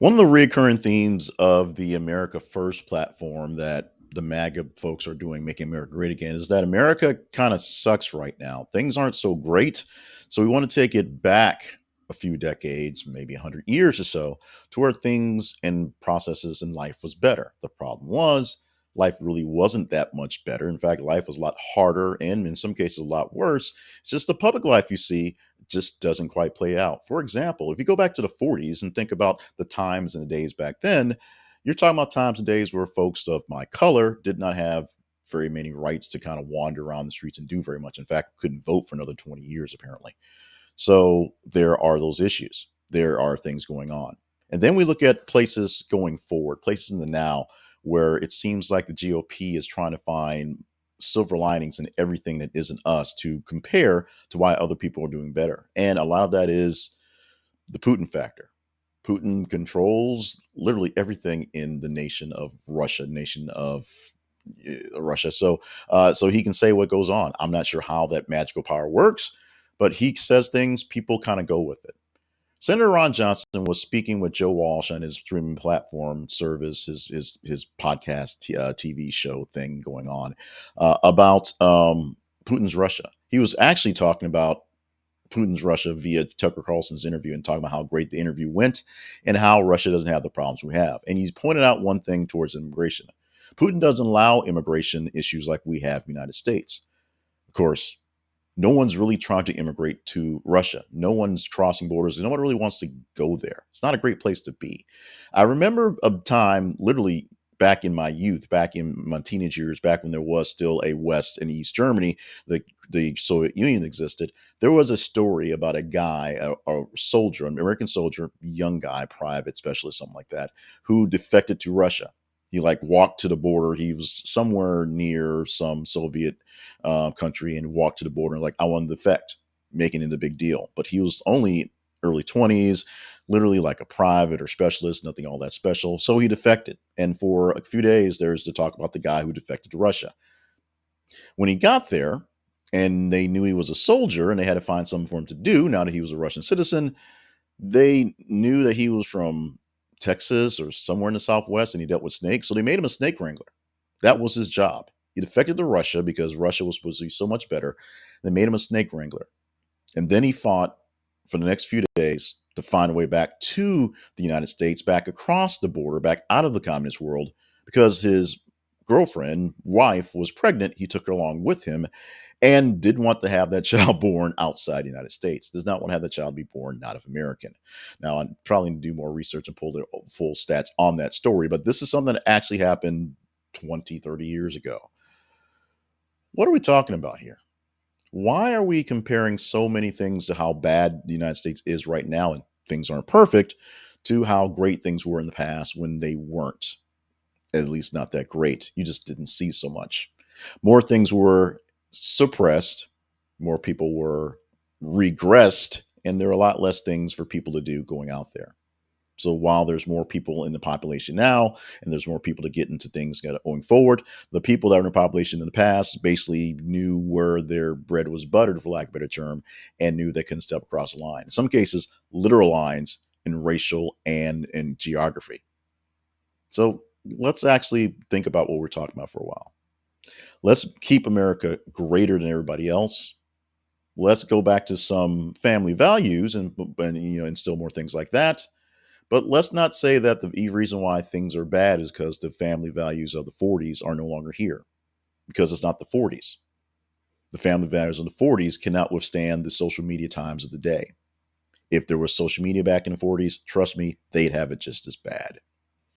One of the recurring themes of the America First platform that the MAGA folks are doing, Making America Great Again, is that America kind of sucks right now. Things aren't so great. So we want to take it back a few decades, maybe 100 years or so, to where things and processes in life was better. The problem was, life really wasn't that much better. In fact, life was a lot harder and in some cases a lot worse. It's just the public life you see just doesn't quite play out. For example, if you go back to the 40s and think about the times and the days back then, you're talking about times and days where folks of my color did not have very many rights to kind of wander around the streets and do very much. In fact, couldn't vote for another 20 years, apparently. So there are those issues. There are things going on. And then we look at places going forward, places in the now, where it seems like the GOP is trying to find silver linings in everything that isn't us to compare to why other people are doing better. And a lot of that is the Putin factor. Putin controls literally everything in the nation of Russia, nation of Russia. So he can say what goes on. I'm not sure how that magical power works, but he says things, people kind of go with it. Senator Ron Johnson was speaking with Joe Walsh on his streaming platform service, his podcast TV show thing going on about Putin's Russia. He was actually talking about Putin's Russia via Tucker Carlson's interview and talking about how great the interview went and how Russia doesn't have the problems we have. And he's pointed out one thing towards immigration. Putin doesn't allow immigration issues like we have in the United States. Of course, no one's really trying to immigrate to Russia. No one's crossing borders. No one really wants to go there. It's not a great place to be. I remember a time, literally back in my youth, back in my teenage years, back when there was still a West and East Germany, the Soviet Union existed. There was a story about a guy, a soldier, an American soldier, young guy, private specialist, something like that, who defected to Russia. He like walked to the border. He was somewhere near some Soviet country and walked to the border and like, I want to defect, making it a big deal. But he was only early 20s, literally like a private or specialist, nothing all that special. So he defected. And for a few days, there's to talk about the guy who defected to Russia. When he got there, and they knew he was a soldier and they had to find something for him to do now that he was a Russian citizen, they knew that he was from Texas or somewhere in the Southwest and he dealt with snakes. So they made him a snake wrangler. That was his job. He defected to Russia because Russia was supposed to be so much better. They made him a snake wrangler. And then he fought for the next few days to find a way back to the United States, back across the border, back out of the communist world, because his girlfriend, wife, was pregnant. He took her along with him and didn't want to have that child born outside the United States. Does not want to have that child be born not of American. Now, I'm probably need to do more research and pull the full stats on that story, but this is something that actually happened 20, 30 years ago. What are we talking about here? Why are we comparing so many things to how bad the United States is right now and things aren't perfect to how great things were in the past when they weren't, at least not that great? You just didn't see so much. More things were suppressed, more people were regressed, and there are a lot less things for people to do going out there. So while there's more people in the population now, and there's more people to get into things going forward, the people that were in the population in the past basically knew where their bread was buttered, for lack of a better term, and knew they couldn't step across the line. In some cases, literal lines in racial and in geography. So let's actually think about what we're talking about for a while. Let's keep America greater than everybody else. Let's go back to some family values and instill more things like that. But let's not say that the reason why things are bad is because the family values of the 40s are no longer here, because it's not the 40s. The family values of the 40s cannot withstand the social media times of the day. If there was social media back in the 40s, trust me, they'd have it just as bad.